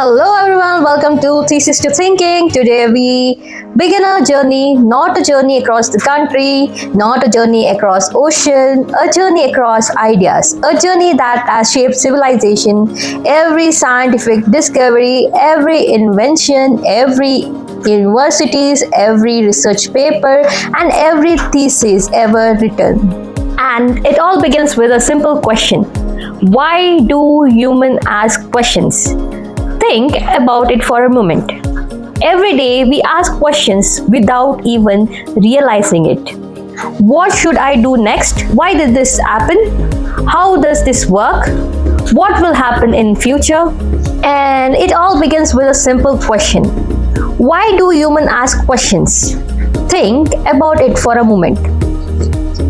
Hello everyone, welcome to Thesis to Thinking. Today we begin our journey, not a journey across the country, not a journey across ocean, a journey across ideas, a journey that has shaped civilization. Every scientific discovery, every invention, every universities, every research paper, and every thesis ever written. And it all begins with a simple question. Why do humans ask questions? Think about it for a moment. Every day we ask questions without even realizing it. What should I do next? Why did this happen? How does this work? What will happen in future? And it all begins with a simple question. Why do humans ask questions? Think about it for a moment.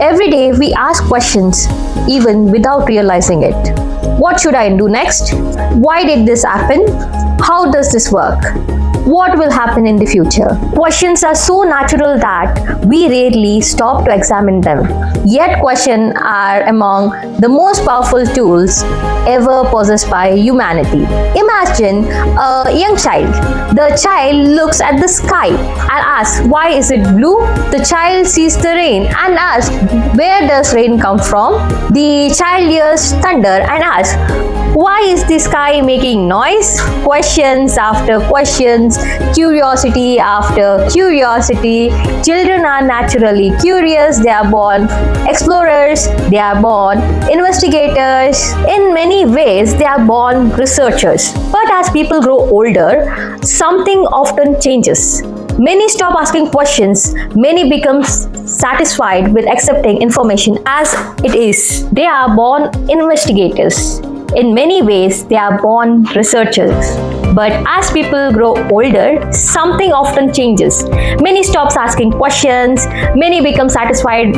Every day we ask questions even without realizing it. What should I do next? Why did this happen? How does this work? What will happen in the future? Questions are so natural that we rarely stop to examine them. Yet questions are among the most powerful tools ever possessed by humanity. Imagine a young child. The child looks at the sky and asks, why is it blue? The child sees the rain and asks, where does rain come from? The child hears thunder and asks, why is the sky making noise? Questions after questions, curiosity after curiosity. Children are naturally curious. They are born explorers. They are born investigators. In many ways, they are born researchers. But as people grow older, something often changes. Many stop asking questions. Many become satisfied with accepting information as it is. They are born investigators. In many ways, they are born researchers. But as people grow older, something often changes. Many stop asking questions. Many become satisfied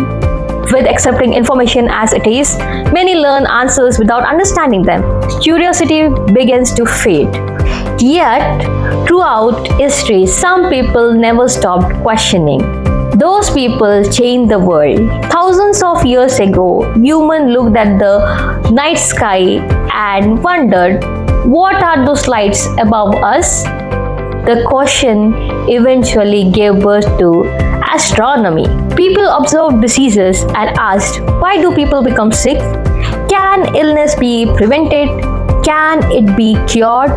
with accepting information as it is. Many learn answers without understanding them. Curiosity begins to fade. Yet, throughout history, some people never stopped questioning. Those people changed the world. Thousands of years ago, humans looked at the night sky and wondered, what are those lights above us? The question eventually gave birth to astronomy. People observed diseases and asked, why do people become sick? Can illness be prevented? Can it be cured?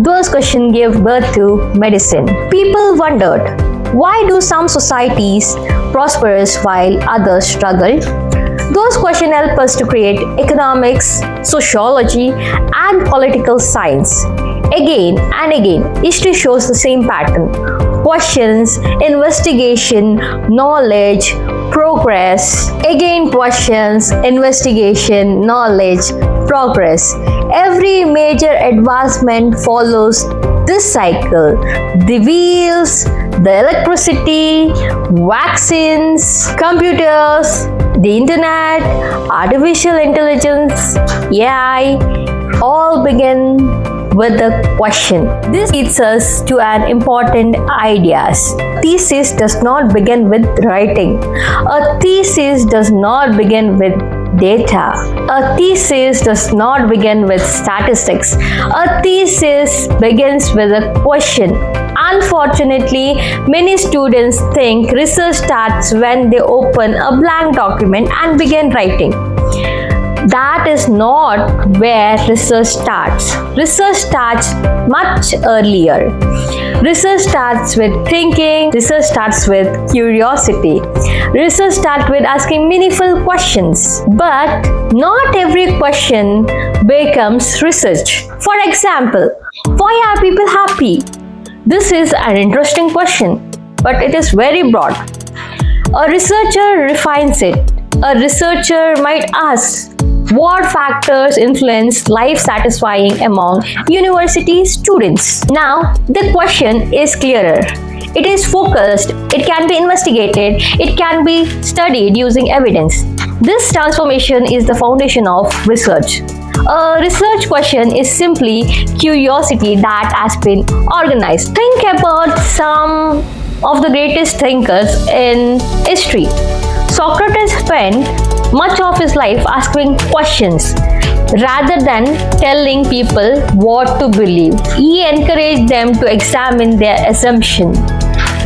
Those questions gave birth to medicine. People wondered, why do some societies prosper while others struggle? Those questions help us to create economics, sociology, and political science. Again and again, history shows the same pattern. Questions, investigation, knowledge, progress. Again questions, investigation, knowledge, progress. Every major advancement follows this cycle. The wheels, the electricity, vaccines, computers, the internet, artificial intelligence, AI, all begin with the question. This leads us to an important idea. Thesis does not begin with writing. A thesis does not begin with data. A thesis does not begin with statistics. A thesis begins with a question. Unfortunately, many students think research starts when they open a blank document and begin writing. That is not where research starts. Research starts much earlier. Research starts with thinking. Research starts with curiosity. Research starts with asking meaningful questions. But not every question becomes research. For example, why are people happy? This is an interesting question, but it is very broad. A researcher refines it. A researcher might ask, what factors influence life satisfying among university students? Now, the question is clearer. It is focused, it can be investigated, it can be studied using evidence. This transformation is the foundation of research. A research question is simply curiosity that has been organized. Think about some of the greatest thinkers in history. Socrates spent much of his life asking questions. rather than telling people what to believe. He encouraged them to examine their assumption.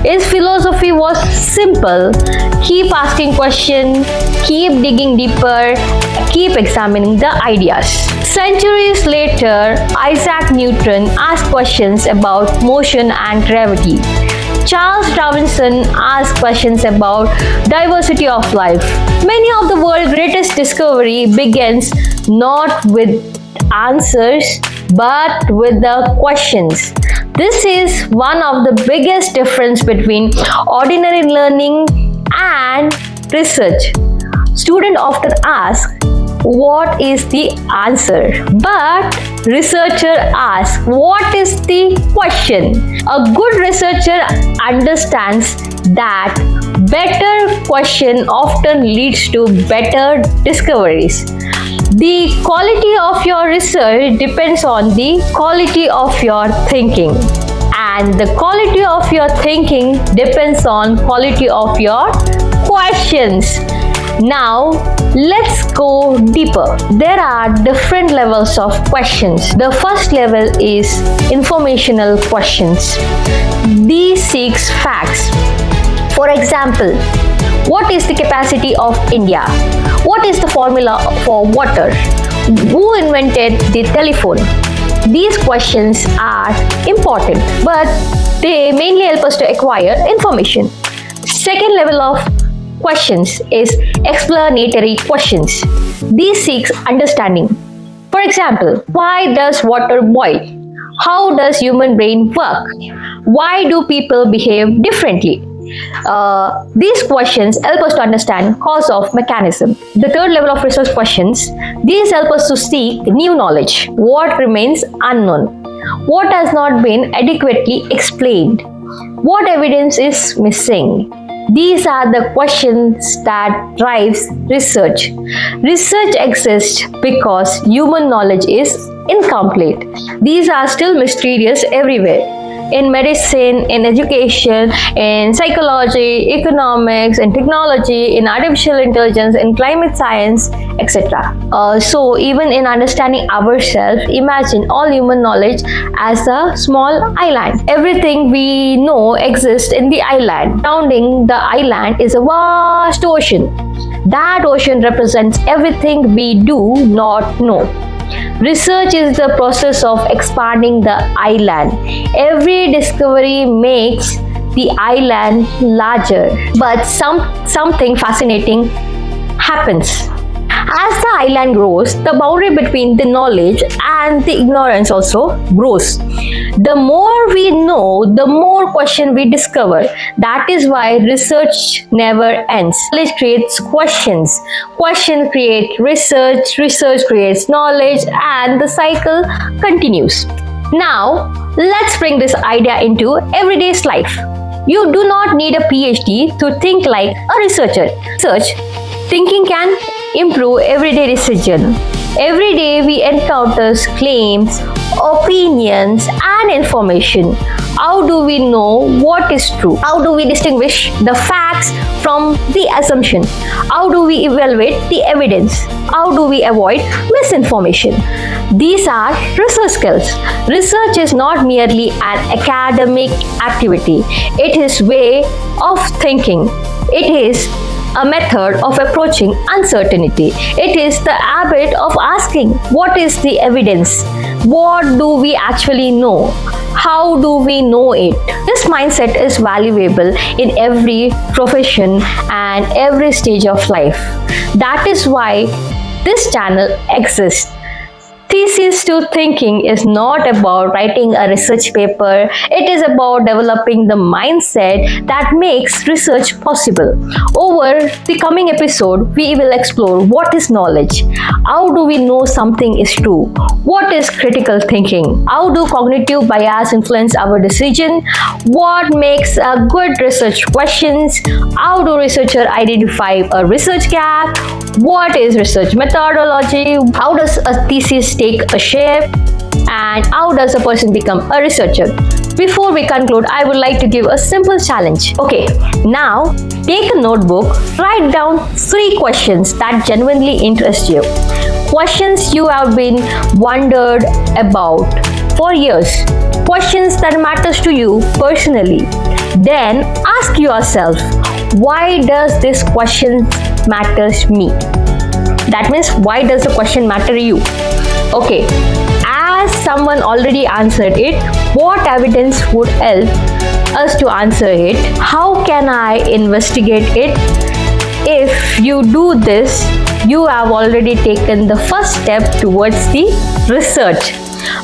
His philosophy was simple: keep asking questions, keep digging deeper, keep examining the ideas. Centuries later, Isaac Newton asked questions about motion and gravity. Charles Darwin asked questions about diversity of life. Many of the world's greatest discovery begins not with answers but with the questions. This is one of the biggest difference between ordinary learning and research. Students often ask, what is the answer? But researcher asks, what is the question? A good researcher understands that better question often leads to better discoveries. The quality of your research depends on the quality of your thinking, and the quality of your thinking depends on quality of your questions. Now let's go deeper. There are different levels of questions. The first level is informational questions. These seek facts. For example, what is the capacity of India? What is the formula for water? Who invented the telephone? These questions are important, but they mainly help us to acquire information. Second level of questions is explanatory questions. These seek understanding. For example, why does water boil? How does human brain work? Why do people behave differently? These questions help us to understand cause of mechanism. The third level of research questions, these help us to seek new knowledge. What remains unknown? What has not been adequately explained? What evidence is missing? These are the questions that drives research. Research exists because human knowledge is incomplete. These are still mysterious everywhere. In medicine, in education, in psychology, economics, in technology, in artificial intelligence, in climate science, etc. So even in understanding ourselves, imagine all human knowledge as a small island. Everything we know exists in the island. Surrounding the island is a vast ocean. That ocean represents everything we do not know. Research is the process of expanding the island. Every discovery makes the island larger, but something fascinating happens. As the island grows, the boundary between the knowledge and the ignorance also grows. The more we know, the more questions we discover. That is why research never ends. Knowledge creates questions. Questions create research. Research creates knowledge, and the cycle continues. Now, let's bring this idea into everyday life. You do not need a PhD to think like a researcher. Research thinking can improve everyday decision. Every day we encounter claims, opinions, and information. How do we know what is true? How do we distinguish the facts from the assumption? How do we evaluate the evidence? How do we avoid misinformation? These are research skills. Research is not merely an academic activity. It is way of thinking. It is a method of approaching uncertainty. It is the habit of asking, what is the evidence? What do we actually know? How do we know it? This mindset is valuable in every profession and every stage of life. That is why this channel exists. Thesis to thinking is not about writing a research paper. It is about developing the mindset that makes research possible. Over the coming episode, we will explore what is knowledge, how do we know something is true, what is critical thinking, how do cognitive bias influence our decision, what makes a good research questions, how do researchers identify a research gap, what is research methodology, how does a thesis take a shape, and how does a person become a researcher. Before we conclude, I would like to give a simple challenge. Okay, now take a notebook, write down 3 questions that genuinely interest you. questions you have been wondered about for years, questions that matters to you personally. Then ask yourself, why does this question matters me? That means, why does the question matter you? Okay, as someone already answered it, what evidence would help us to answer it? How can I investigate it? If you do this, you have already taken the first step towards the research.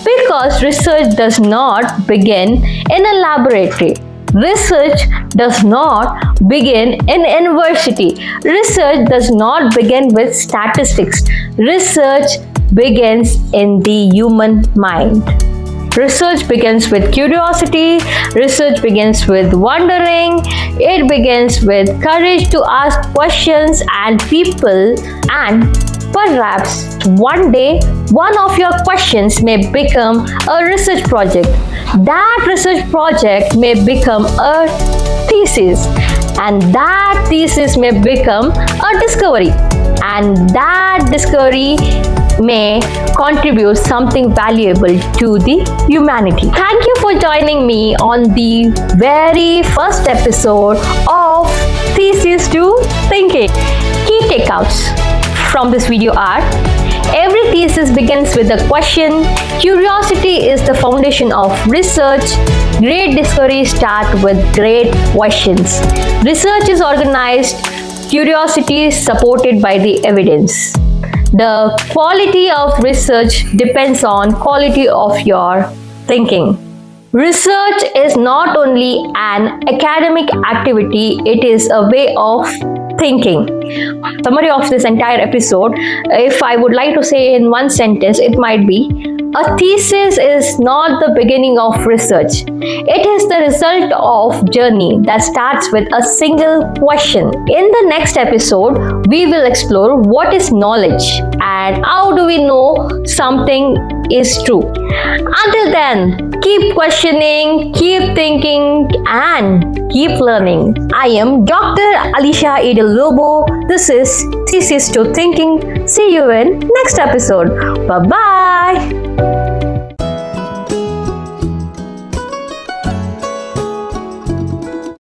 Because research does not begin in a laboratory. Research does not begin in university. Research does not begin with statistics. Research begins in the human mind. Research begins with curiosity. Research begins with wondering. It begins with courage to ask questions and people, and perhaps one day one of your questions may become a research project. That research project may become a thesis, and that thesis may become a discovery, and that discovery may contribute something valuable to the humanity. Thank you for joining me on the very first episode of Thesis to Thinking. Key takeouts from this video are: every thesis begins with a question. Curiosity is the foundation of research. Great discoveries start with great questions. Research is organized. Curiosity is supported by the evidence. The quality of research depends on quality of your thinking. Research is not only an academic activity, it is a way of thinking. Summary of this entire episode, if I would like to say in one sentence, it might be: a thesis is not the beginning of research. It is the result of journey that starts with a single question. In the next episode, we will explore what is knowledge and how do we know something is true. Until then, keep questioning, keep thinking, and keep learning. I am Dr. Alisha Edel Lobo. This is Thesis to Thinking. See you in next episode. Bye-bye.